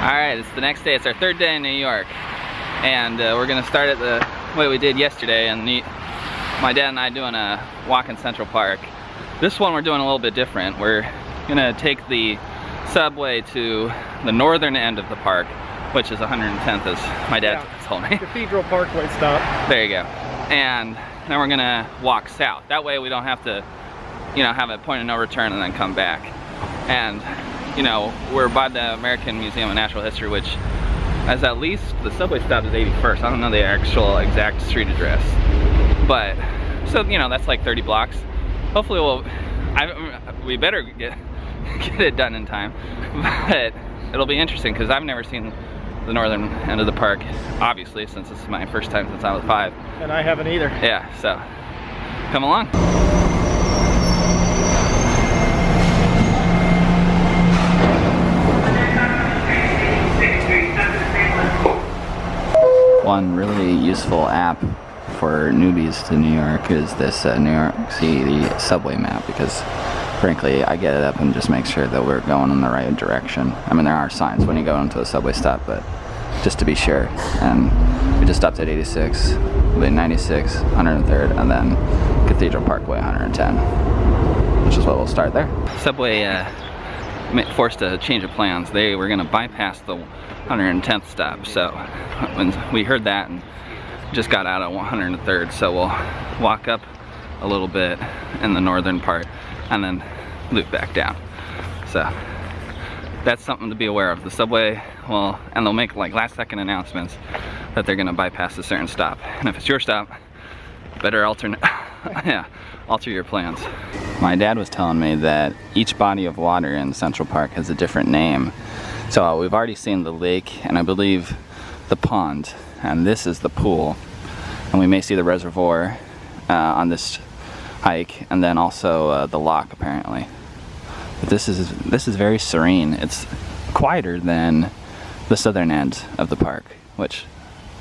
Alright, it's the next day. It's our third day in New York. And we're gonna start it the way we did yesterday, and my dad and I doing a walk in Central Park. This one we're doing a little bit different. We're gonna take the subway to the northern end of the park, which is 110th, as my dad told me. Cathedral Parkway stop. There you go. And then we're gonna walk south. That way we don't have to, you know, have a point of no return and then come back. And, you know, we're by the American Museum of Natural History, which has at least, the subway stop is 81st. I don't know the actual exact street address. But, so, you know, that's like 30 blocks. Hopefully we better get it done in time. But it'll be interesting because I've never seen the northern end of the park, obviously, since this is my first time since I was 5. And I haven't either. Yeah, so come along. One really useful app for newbies to New York is this New York City subway map, because frankly I get it up and just make sure that we're going in the right direction. I mean, there are signs when you go into a subway stop, but just to be sure. And we just stopped at 86, 96, 103rd, and then Cathedral Parkway 110, which is what we'll start there. Subway forced a change of plans. They were gonna bypass the 110th stop, so when we heard that and just got out at 103rd, so we'll walk up a little bit in the northern part and then loop back down. So that's something to be aware of. The subway will, and they'll make like last second announcements that they're gonna bypass a certain stop. And if it's your stop, better alter your plans. My dad was telling me that each body of water in Central Park has a different name. So we've already seen the lake, and I believe the pond, and this is the pool. And we may see the reservoir on this hike, and then also the lock apparently. But this is very serene. It's quieter than the southern end of the park, which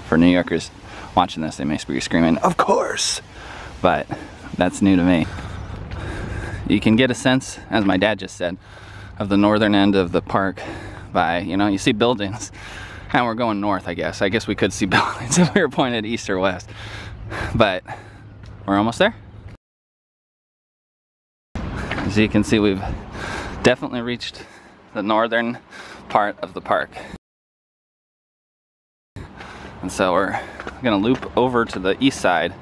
for New Yorkers watching this, they may be screaming, "Of course!" But that's new to me. You can get a sense, as my dad just said, of the northern end of the park by, you know, you see buildings, and we're going north, I guess. I guess we could see buildings if we were pointed east or west, but we're almost there. As you can see, we've definitely reached the northern part of the park. And so we're gonna loop over to the east side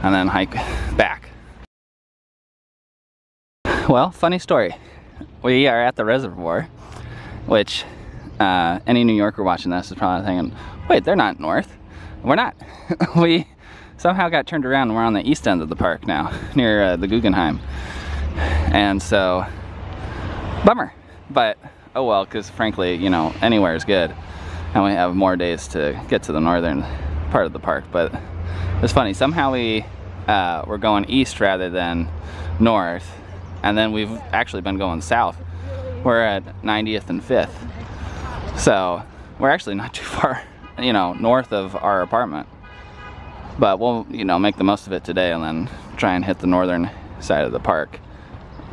and then hike back. Well, funny story. We are at the reservoir, which any New Yorker watching this is probably thinking, wait, they're not north. We're not. We somehow got turned around and we're on the east end of the park now, near the Guggenheim. And so, bummer. But, oh well, because frankly, you know, anywhere is good. And we have more days to get to the northern part of the park. But it's funny, somehow we're going east rather than north. And then we've actually been going south. We're at 90th and 5th. So we're actually not too far, you know, north of our apartment. But we'll, you know, make the most of it today and then try and hit the northern side of the park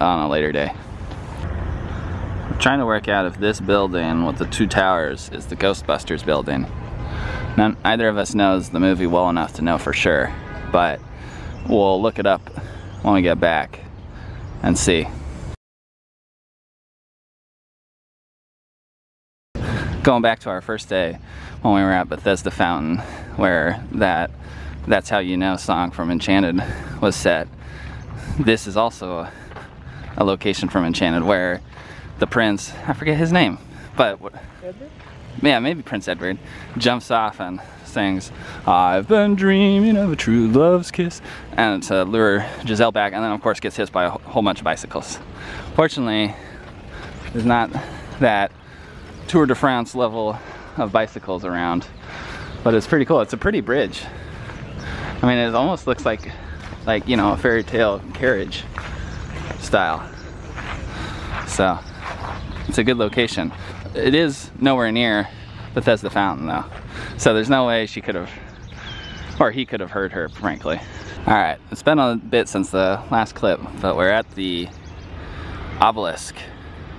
on a later day. I'm trying to work out if this building with the 2 towers is the Ghostbusters building. Neither of us knows the movie well enough to know for sure, but we'll look it up when we get back and see. Going back to our first day when we were at Bethesda Fountain, where That's How You Know song from Enchanted was set. This is also a location from Enchanted where the prince, I forget his name, but Edward? Yeah, maybe Prince Edward, jumps off and sings, "I've been dreaming of a true love's kiss," and to lure Giselle back, and then of course gets hit by a whole bunch of bicycles. Fortunately, there's not that Tour de France level of bicycles around, but it's pretty cool. It's a pretty bridge. I mean, it almost looks like you know, a fairy tale carriage style. So it's a good location. It is nowhere near Bethesda Fountain though, so there's no way she could have, or he could have heard her, frankly. All right, it's been a bit since the last clip, but we're at the Obelisk,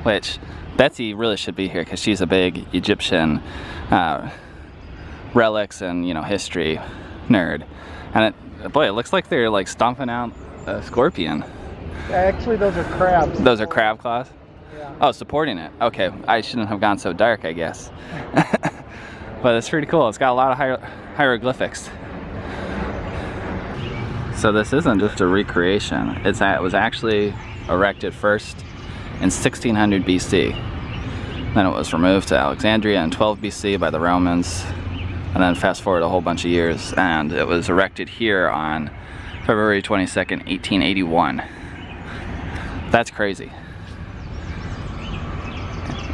which Betsy really should be here because she's a big Egyptian relics and, you know, history nerd. And boy, it looks like they're like stomping out a scorpion. Actually, those are crabs. Those are crab claws? Yeah. Oh, supporting it. Okay, I shouldn't have gone so dark, I guess. But it's pretty cool. It's got a lot of hieroglyphics. So this isn't just a recreation. It was actually erected first in 1600 BC. Then it was removed to Alexandria in 12 BC by the Romans. And then fast forward a whole bunch of years, and it was erected here on February 22nd, 1881. That's crazy.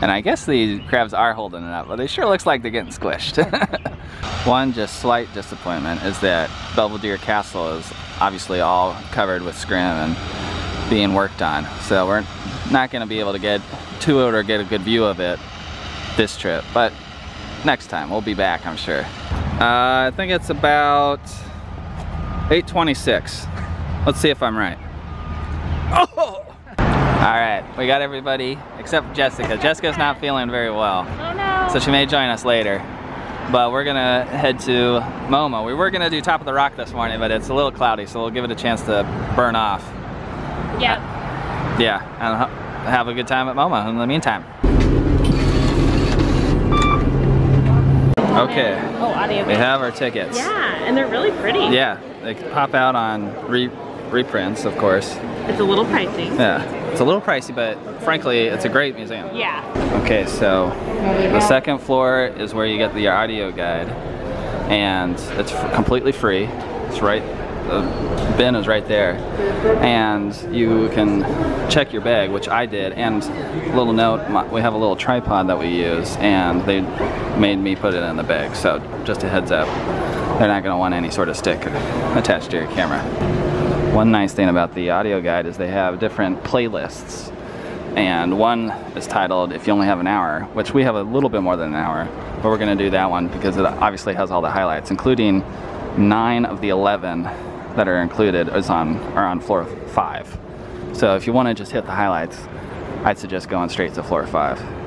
And I guess the crabs are holding it up, but it sure looks like they're getting squished. One just slight disappointment is that Belvedere Castle is obviously all covered with scrim and being worked on. So we're not going to be able to get to it or get a good view of it this trip. But next time, we'll be back, I'm sure. I think it's about 8:26. Let's see if I'm right. Oh! Alright, we got everybody except Jessica. Jessica's not feeling very well. Oh no! So she may join us later. But we're gonna head to MOMA. We were gonna do Top of the Rock this morning, but it's a little cloudy, so we'll give it a chance to burn off. Yep. Yeah, and have a good time at MOMA in the meantime. Okay, we have our tickets. Yeah, and they're really pretty. Yeah, they pop out on reprints, of course. It's a little pricey. Yeah, it's a little pricey, but frankly, it's a great museum. Yeah. Okay, so the second floor is where you get the audio guide, and it's completely free. It's right, the bin is right there, and you can check your bag, which I did. And a little note, we have a little tripod that we use, and they made me put it in the bag. So just a heads up, they're not going to want any sort of stick attached to your camera. One nice thing about the audio guide is they have different playlists, and one is titled If You Only Have an Hour, which we have a little bit more than an hour, but we're going to do that one because it obviously has all the highlights, including 9 of the 11 that are included are on floor 5. So if you want to just hit the highlights, I'd suggest going straight to floor 5.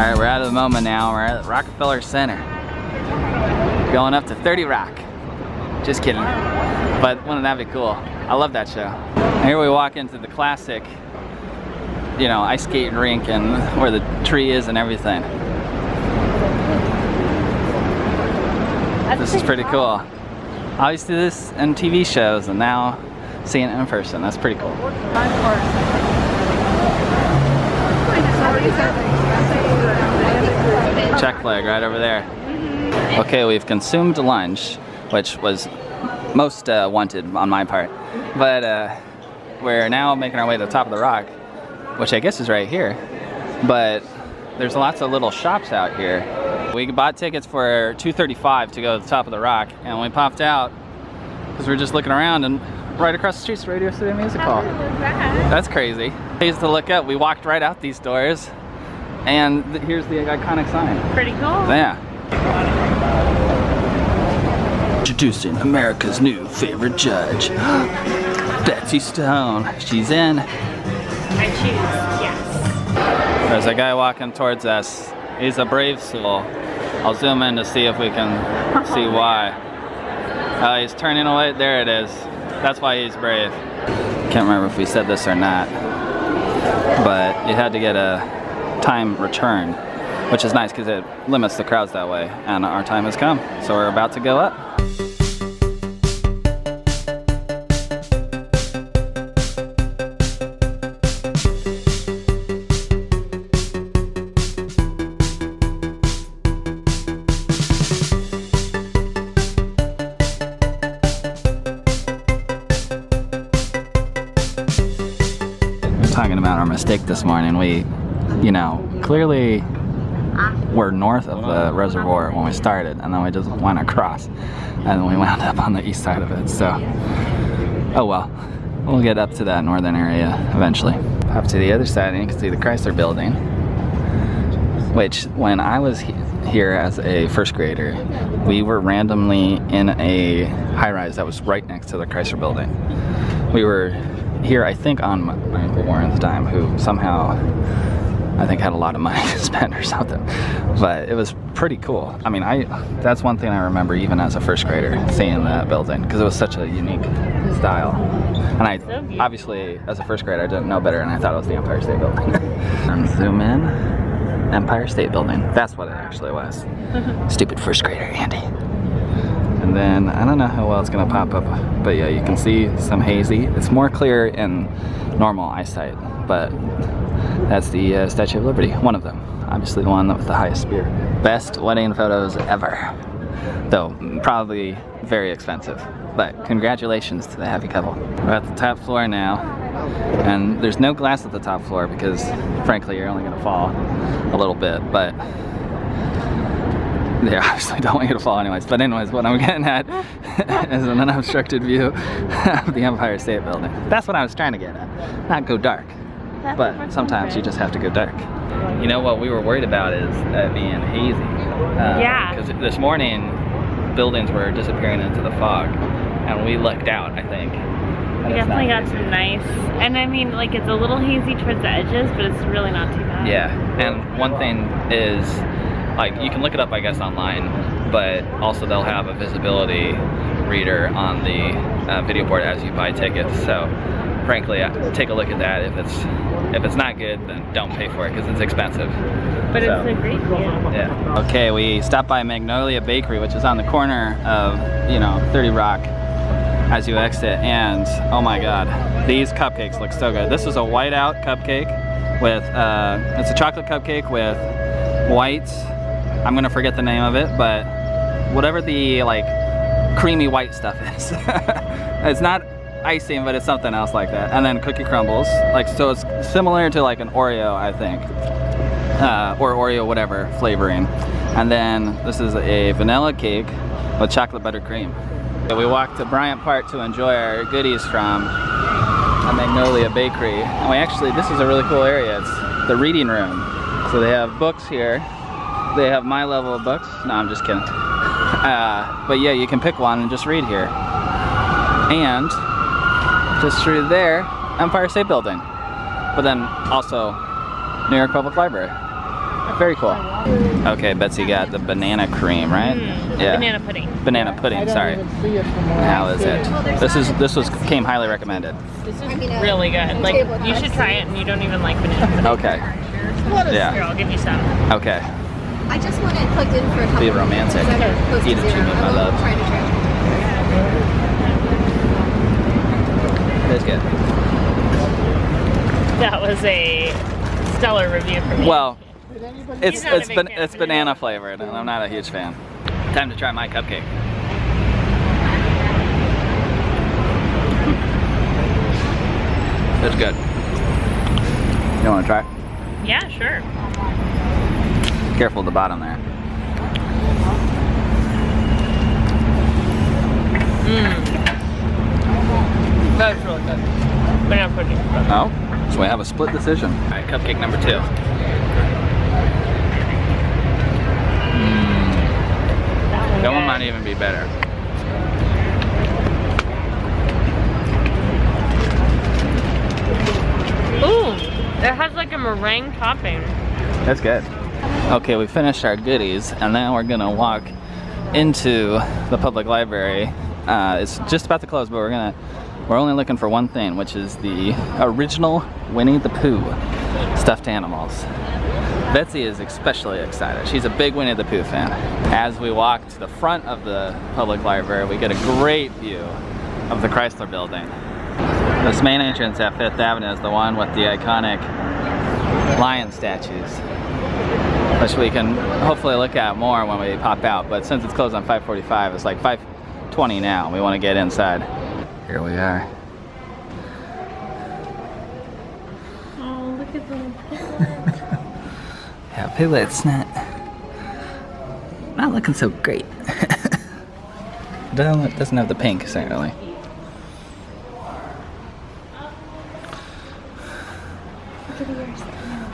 Alright, we're out of the MOMA now. We're at Rockefeller Center. Going up to 30 Rock. Just kidding. But wouldn't that be cool? I love that show. And here we walk into the classic, you know, ice skating rink and where the tree is and everything. This is pretty cool. I always do this in TV shows, and now seeing it in person. That's pretty cool. Check flag right over there. Okay, we've consumed lunch, which was most wanted on my part. But we're now making our way to the top of the rock, which I guess is right here. But there's lots of little shops out here. We bought tickets for $2.35 to go to the top of the rock, and we popped out because we were just looking around, and right across the street's Radio City Music Hall. That's crazy. Please to look up. We walked right out these doors, and here's the iconic sign. Pretty cool. Yeah. Introducing America's new favorite judge, Betsy Stone. She's in. I choose yes. There's a guy walking towards us. He's a brave soul. I'll zoom in to see if we can see why. He's turning away. There it is. That's why he's brave. Can't remember if we said this or not, but you had to get a time return which is nice because it limits the crowds that way. And our time has come, so we're about to go up. Talking about our mistake this morning, we, you know, clearly were north of the reservoir when we started, and then we just went across, and then we wound up on the east side of it. So, oh well, we'll get up to that northern area eventually. Up to the other side, and you can see the Chrysler Building, which when I was here as a first grader, we were randomly in a high-rise that was right next to the Chrysler Building. We were here, I think, on my Uncle Warren's dime, who somehow, I think, had a lot of money to spend or something. But it was pretty cool. I mean, that's one thing I remember even as a first grader, seeing that building, because it was such a unique style. And I, obviously, as a first grader, I didn't know better, and I thought it was the Empire State Building. And zoom in, Empire State Building. That's what it actually was. Stupid first grader, Andy. And then, I don't know how well it's gonna pop up, but yeah, you can see some hazy. It's more clear in normal eyesight, but that's the Statue of Liberty, one of them. Obviously the one with the highest spear. Best wedding photos ever. Though, probably very expensive. But congratulations to the happy couple. We're at the top floor now, and there's no glass at the top floor because, frankly, you're only gonna fall a little bit, but they obviously don't want you to fall anyways. But anyways, what I'm getting at is an unobstructed view of the Empire State Building. That's what I was trying to get at. Not go dark. But sometimes you just have to go dark. You know what we were worried about is being hazy. Yeah. Because this morning, buildings were disappearing into the fog. And we lucked out, I think. We definitely got some nice, and I mean, like, it's a little hazy towards the edges, but it's really not too bad. Yeah, and one thing is, like, you can look it up, I guess, online, but also they'll have a visibility reader on the video board as you buy tickets. So, frankly, take a look at that. If it's not good, then don't pay for it because it's expensive. But so, it's a great view. Yeah. Okay, we stopped by Magnolia Bakery, which is on the corner of, you know, 30 Rock as you exit, and oh my god, these cupcakes look so good. This is a whiteout cupcake with, it's a chocolate cupcake with white, I'm gonna forget the name of it, but whatever the, like, creamy white stuff is. It's not icing, but it's something else like that. And then cookie crumbles, like, so it's similar to like an Oreo, I think, or Oreo whatever flavoring. And then this is a vanilla cake with chocolate buttercream. We walked to Bryant Park to enjoy our goodies from a Magnolia Bakery. And we actually, this is a really cool area. It's the reading room. So they have books here. They have my level of books. No, I'm just kidding. But yeah, you can pick one and just read here. And just through there, Empire State Building. But then also New York Public Library. Very cool. Okay, Betsy got the banana cream, right? Yeah. Banana pudding. Banana pudding, sorry. How is it? This came highly recommended. This is really good. Like, you should try it, and you don't even like banana pudding. Okay. Yeah. Here, I'll give you some. Okay. I just want it plugged in for a couple Be romantic. Eat a Chimel, my love. It's good. That was a stellar review for me. Well, it's banana flavored, and I'm not a huge fan. Time to try my cupcake. It's good. You want to try? Yeah, sure. Careful of the bottom there. That's really good. Banana pudding. Oh, so we have a split decision. All right, cupcake number 2. That one might even be better. Ooh, it has like a meringue topping. That's good. Okay, we finished our goodies, and now we're gonna walk into the public library. It's just about to close, but we're only looking for one thing, which is the original Winnie the Pooh stuffed animals. Betsy is especially excited. She's a big Winnie the Pooh fan. As we walk to the front of the public library, we get a great view of the Chrysler Building. This main entrance at 5th Avenue is the one with the iconic lion statues, which we can hopefully look at more when we pop out. But since it's closed on 5:45, it's like 5:20 now. We want to get inside. Here we are. Oh, look at the Piglet. Yeah, Piglet's not looking so great. Doesn't have the pink, certainly. Look at Eeyore's tail.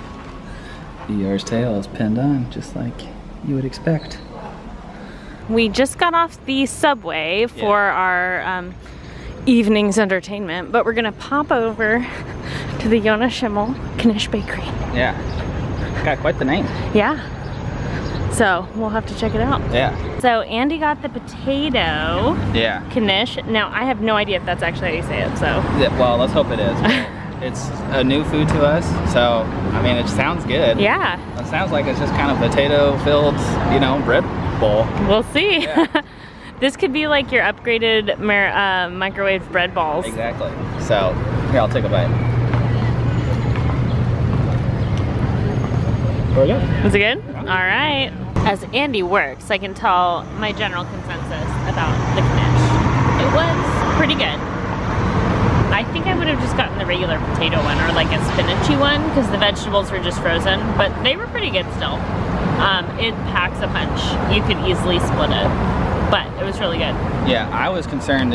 Eeyore's tail is pinned on, just like you would expect. We just got off the subway for our evening's entertainment, but we're gonna pop over to the Yana Chimel Knish Bakery. Yeah, got quite the name. Yeah. So we'll have to check it out. Yeah. So Andy got the potato. Yeah. Knish. Now I have no idea if that's actually how you say it. So. Yeah, well, let's hope it is. It's a new food to us, so I mean, it sounds good. Yeah. It sounds like it's just kind of potato-filled, you know, bread bowl. We'll see. Yeah. This could be like your upgraded microwave bread balls. Exactly. So here, I'll take a bite. There we go. Is it good? All right. As Andy works, I can tell my general consensus about the Knish. It was pretty good. I think I would have just gotten the regular potato one or like a spinachy one because the vegetables were just frozen, but they were pretty good still. It packs a punch. You could easily split it, but it was really good. Yeah, I was concerned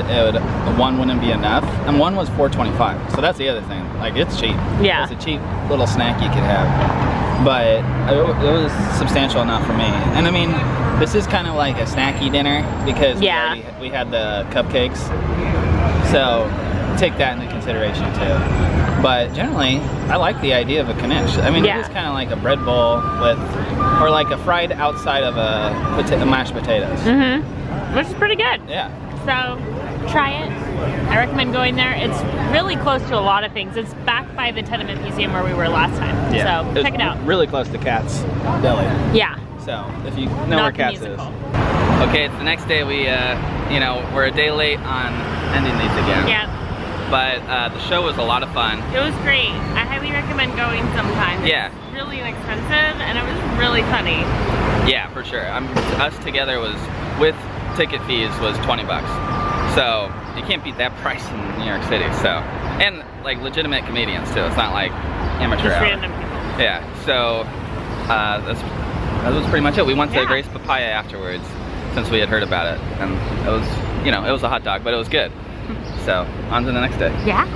one wouldn't be enough, and one was $4.25. So that's the other thing. Like, it's cheap. Yeah. It's a cheap little snack you could have, but it was substantial enough for me. And I mean, this is kind of like a snacky dinner because we had the cupcakes, so take that into consideration too. But generally, I like the idea of a Knish. I mean, it is kind of like a bread bowl with, or like a fried outside of a mashed potatoes. Mm-hmm. Which is pretty good. Yeah. So, try it. I recommend going there. It's really close to a lot of things. It's back by the Tenement Museum where we were last time. Yeah. So, check it out. Really close to Cat's Deli. Yeah. So, if you know where Cat's is. Okay, it's the next day. We, you know, we're a day late on ending these again. Yeah. But the show was a lot of fun. It was great. I highly recommend going sometime. Yeah. It's really inexpensive and it was really funny. Yeah, for sure. Us together was, with ticket fees, was 20 bucks. So you can't beat that price in New York City. So, and like legitimate comedians too. It's not like amateur Just hour. random people. Yeah. So that was pretty much it. We went to Grace Papaya afterwards since we had heard about it, and it was, you know, it was a hot dog, but it was good. So, on to the next day. Yeah.